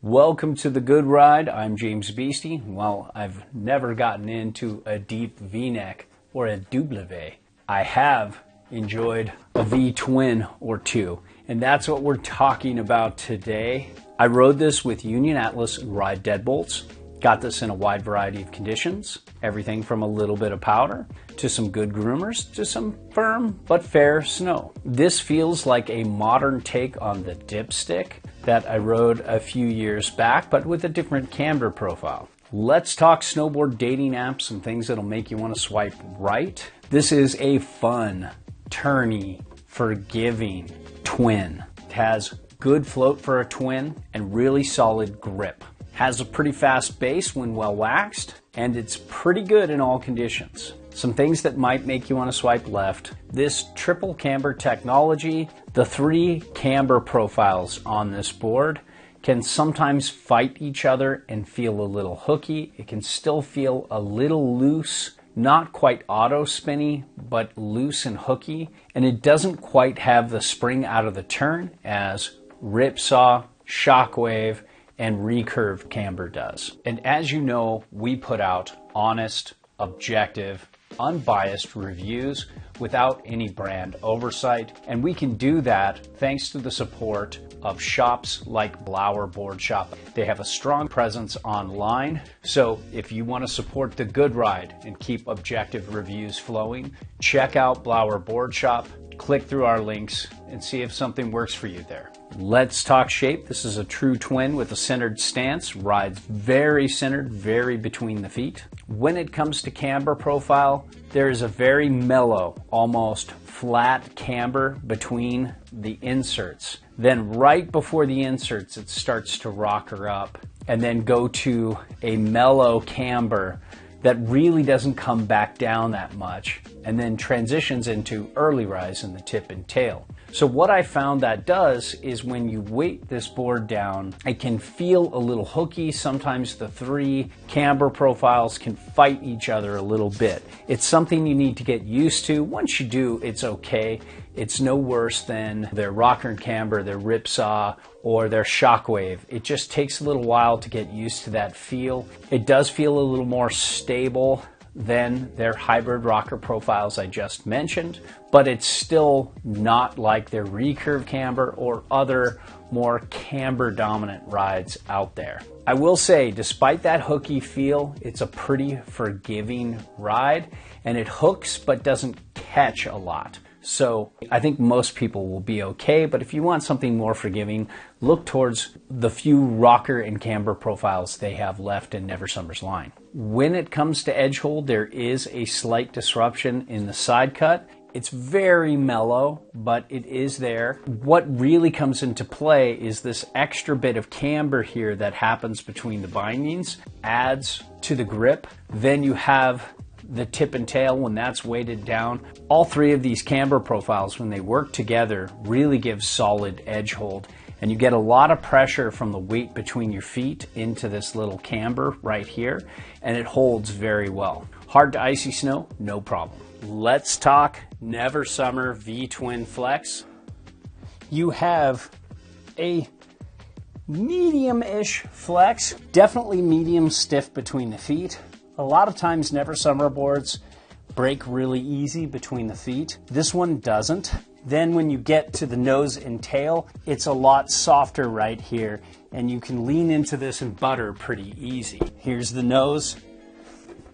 Welcome to the Good Ride. I'm James Beastie. Well, I've never gotten into a deep V-neck or a double. I have enjoyed a V-twin or two, and that's what we're talking about today. I rode this with Union Atlas and Ride Deadbolts. Got this in a wide variety of conditions, everything from a little bit of powder to some good groomers to some firm but fair snow. This feels like a modern take on the dipstick that I rode a few years back, but with a different camber profile. Let's talk snowboard dating apps and things that'll make you want to swipe right. This is a fun, turny, forgiving twin. It has good float for a twin and really solid grip. Has a pretty fast base when well waxed, and it's pretty good in all conditions. Some things that might make you want to swipe left. This triple camber technology, the three camber profiles on this board can sometimes fight each other and feel a little hooky. It can still feel a little loose, not quite auto spinny, but loose and hooky. And it doesn't quite have the spring out of the turn as Ripsaw, Shockwave, and recurve camber does. And as you know, we put out honest, objective, unbiased reviews without any brand oversight. And we can do that thanks to the support of shops like Blower Board Shop. They have a strong presence online. So if you want to support the Good Ride and keep objective reviews flowing, check out Blower Board Shop, click through our links and see if something works for you there. Let's talk shape. This is a true twin with a centered stance. Rides very centered, very between the feet. When it comes to camber profile, there is a very mellow, almost flat camber between the inserts. Then right before the inserts, it starts to rock her up and then go to a mellow camber that really doesn't come back down that much and then transitions into early rise in the tip and tail. So what I found that does is when you weight this board down, it can feel a little hooky. Sometimes the three camber profiles can fight each other a little bit. It's something you need to get used to. Once you do, it's okay. It's no worse than their rocker and camber, their Ripsaw, or their Shockwave. It just takes a little while to get used to that feel. It does feel a little more stable than their hybrid rocker profiles I just mentioned, but it's still not like their recurve camber or other more camber dominant rides out there. I will say, despite that hooky feel, it's a pretty forgiving ride, and it hooks but doesn't catch a lot. So I think most people will be okay, but if you want something more forgiving, look towards the few rocker and camber profiles they have left in Never Summer's line. When it comes to edge hold, there is a slight disruption in the side cut. It's very mellow, but it is there. What really comes into play is this extra bit of camber here that happens between the bindings, adds to the grip. Then you have the tip and tail when that's weighted down. All three of these camber profiles, when they work together, really give solid edge hold. And you get a lot of pressure from the weight between your feet into this little camber right here, and it holds very well. Hard to icy snow, no problem. Let's talk Never Summer V-Twin Flex. You have a medium-ish flex, definitely medium stiff between the feet. A lot of times Never Summer boards break really easy between the feet. This one doesn't. Then when you get to the nose and tail, it's a lot softer right here, and you can lean into this and butter pretty easy. Here's the nose,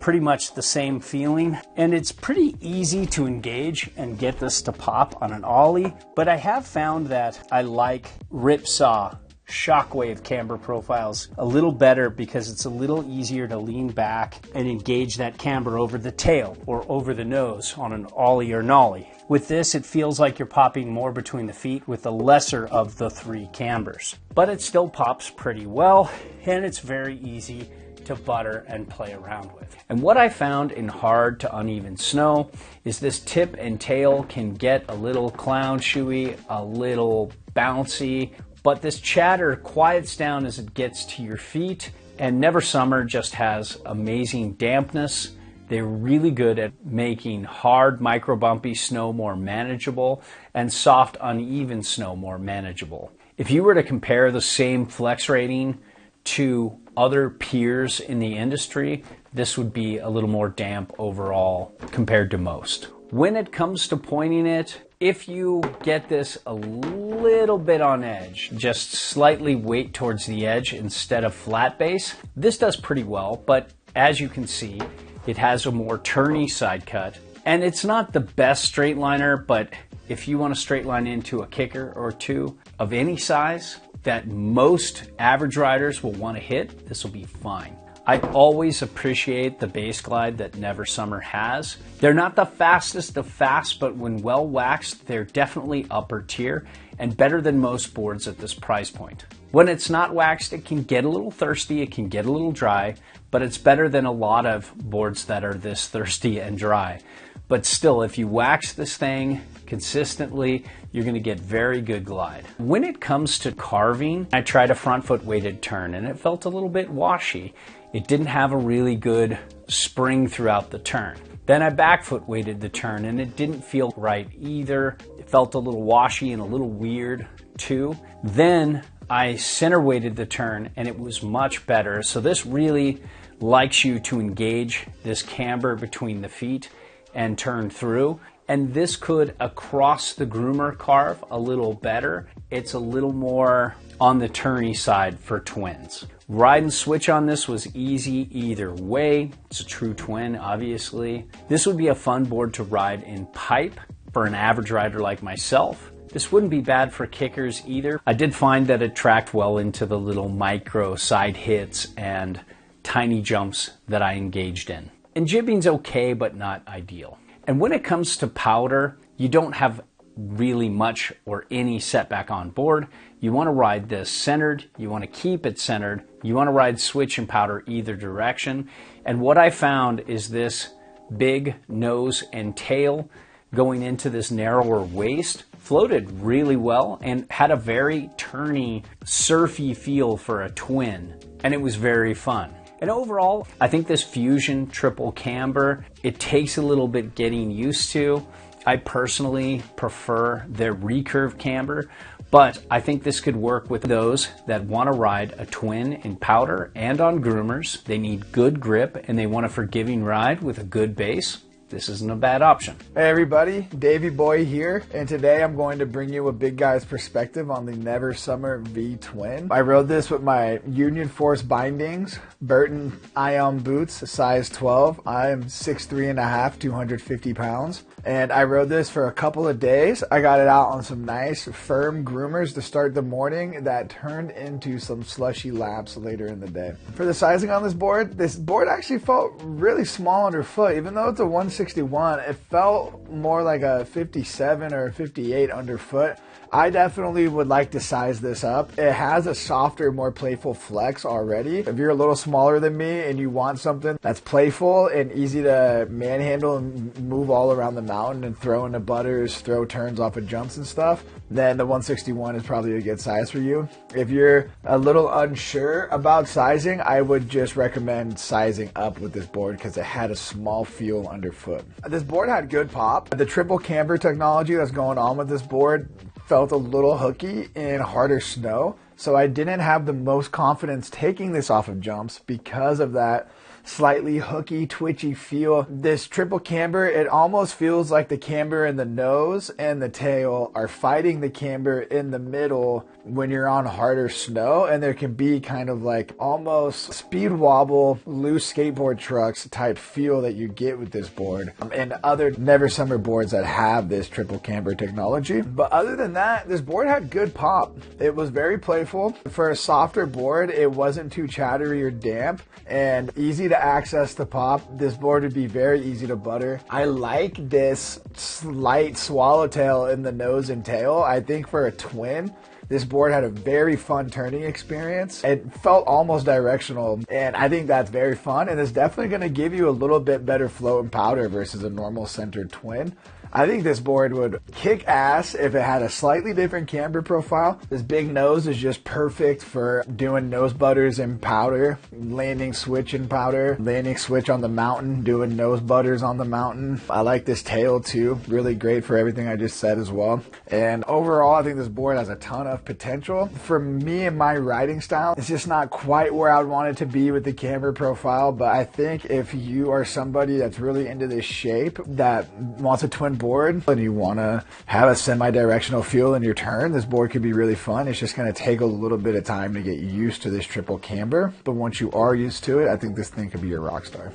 pretty much the same feeling, and it's pretty easy to engage and get this to pop on an ollie, but I have found that I like Ripsaw Shockwave camber profiles a little better because it's a little easier to lean back and engage that camber over the tail or over the nose on an ollie or nollie. With this, it feels like you're popping more between the feet with the lesser of the three cambers. But it still pops pretty well, and it's very easy to butter and play around with. And what I found in hard to uneven snow is this tip and tail can get a little clown shoey, a little bouncy, but this chatter quiets down as it gets to your feet, and Never Summer just has amazing dampness. They're really good at making hard micro bumpy snow more manageable and soft uneven snow more manageable. If you were to compare the same flex rating to other peers in the industry, this would be a little more damp overall compared to most. When it comes to pointing it, if you get this a little bit on edge, just slightly weight towards the edge instead of flat base, this does pretty well, but as you can see, it has a more turny side cut, and it's not the best straight liner, but if you want to straight line into a kicker or two of any size that most average riders will want to hit, this will be fine. I always appreciate the base glide that Never Summer has. They're not the fastest of fast, but when well waxed, they're definitely upper tier and better than most boards at this price point. When it's not waxed, it can get a little thirsty, it can get a little dry, but it's better than a lot of boards that are this thirsty and dry. But still, if you wax this thing consistently, you're going to get very good glide. When it comes to carving, I tried a front foot weighted turn and it felt a little bit washy. It didn't have a really good spring throughout the turn. Then I back foot weighted the turn and it didn't feel right either. It felt a little washy and a little weird too. Then I center weighted the turn and it was much better. So this really likes you to engage this camber between the feet and turn through. And this could across the groomer carve a little better. It's a little more on the turny side for twins. Ride and switch on this was easy either way. It's a true twin, obviously. This would be a fun board to ride in pipe for an average rider like myself. This wouldn't be bad for kickers either. I did find that it tracked well into the little micro side hits and tiny jumps that I engaged in. And jibbing's okay, but not ideal. And when it comes to powder, you don't have really much or any setback on board. You want to ride this centered, you want to keep it centered, you want to ride switch and powder either direction. And what I found is this big nose and tail going into this narrower waist floated really well and had a very turny, surfy feel for a twin. And it was very fun. And overall, I think this Fusion triple camber, it takes a little bit getting used to. I personally prefer their recurve camber, but I think this could work with those that want to ride a twin in powder and on groomers. They need good grip and they want a forgiving ride with a good base. This isn't a bad option. Hey everybody, Davey Boy here, and today I'm going to bring you a big guy's perspective on the Never Summer V Twin. I rode this with my Union Force bindings, Burton Ion boots, size 12. I am 6'3.5", 250 pounds. And I rode this for a couple of days. I got it out on some nice firm groomers to start the morning that turned into some slushy laps later in the day. For the sizing on this board actually felt really small underfoot. Even though it's a 161, it felt more like a 57 or a 58 underfoot. I definitely would like to size this up. It has a softer, more playful flex already. If you're a little smaller than me and you want something that's playful and easy to manhandle and move all around the mountain and throw into butters, throw turns off of jumps and stuff, then the 161 is probably a good size for you. If you're a little unsure about sizing, I would just recommend sizing up with this board because it had a small feel underfoot. This board had good pop. The triple camber technology that's going on with this board felt a little hooky in harder snow, so I didn't have the most confidence taking this off of jumps because of that slightly hooky, twitchy feel. This triple camber, it almost feels like the camber in the nose and the tail are fighting the camber in the middle when you're on harder snow, and there can be kind of like almost speed wobble, loose skateboard trucks type feel that you get with this board and other Never Summer boards that have this triple camber technology. But other than that, this board had good pop. It was very playful. For a softer board, it wasn't too chattery or damp and easy to access the pop. This board would be very easy to butter. I like this slight swallowtail in the nose and tail. I think for a twin, this board had a very fun turning experience. It felt almost directional, and I think that's very fun, and it's definitely going to give you a little bit better float and powder versus a normal centered twin. I think this board would kick ass if it had a slightly different camber profile. This big nose is just perfect for doing nose butters in powder, landing switch in powder, landing switch on the mountain, doing nose butters on the mountain. I like this tail too. Really great for everything I just said as well. And overall, I think this board has a ton of potential. For me and my riding style, it's just not quite where I would want it to be with the camber profile, but I think if you are somebody that's really into this shape, that wants a twin board, and you want to have a semi-directional feel in your turn, this board could be really fun. It's just going to take a little bit of time to get used to this triple camber, but once you are used to it, I think this thing could be your rock star.